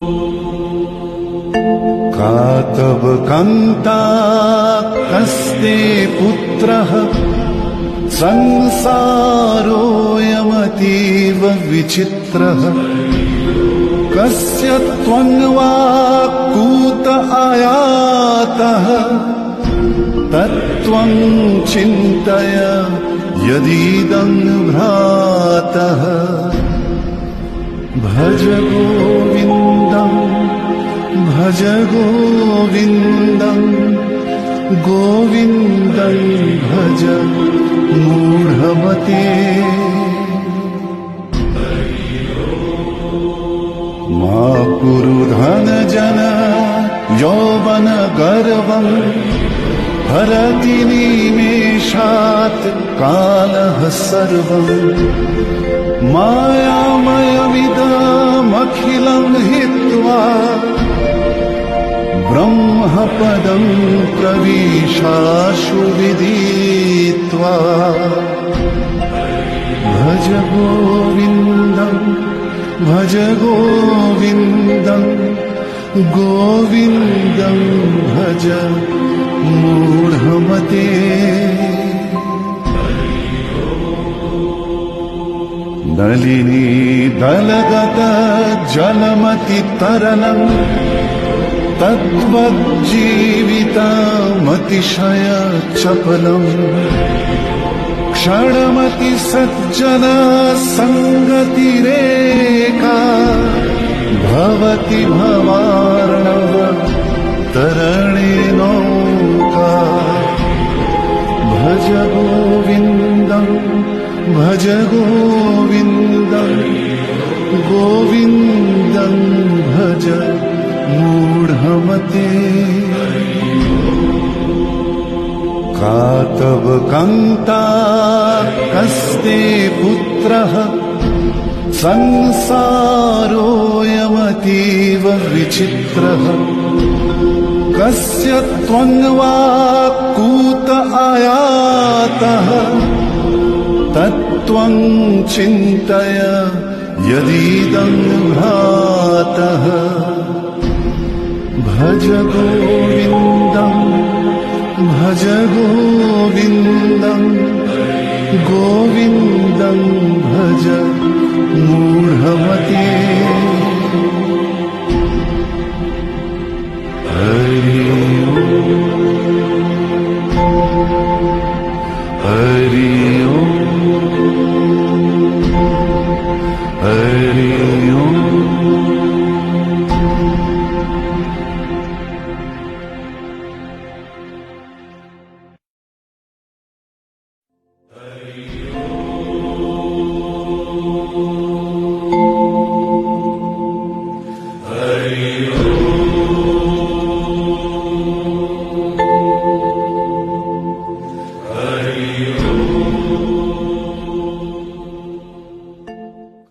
का तव कान्ता कस्ते पुत्रः संसारोऽयमतीव विचित्रः कस्य त्वं वा कूत आयातः तत्त्वं चिन्तय यदीदं भ्रातः भज गोविन्दं भज गोविन्दं गोविन्दं भज मूढमते मा कुरु धनजन यौवन गर्वं हरति निमेषात् कालः सर्वं मायामयमिदमखिलं हित्वा ब्रह्मपदं प्रविशाशु विदित्वा भज गोविन्दं भज गोविन्दं गोविन्दं भज मूढमते नलिनी दलगत जलमति तरलं तद्वज्जीवितमतिशय चपलम् क्षणमति सज्जन संगतिरेका भवति भवार्णव तरणे नौका भज गोविन्दं भज गोविन्दं गोविन्दं भज मूढमते का तव कान्ता कस्ते पुत्रः संसारोऽयमतीव विचित्रः कस्य त्वं वा कूत आयातः तत्त्वं चिन्तय यदीदं भ्रातः भज गोविन्दं भज गोविन्दं गोविन्दं भज मूढमते।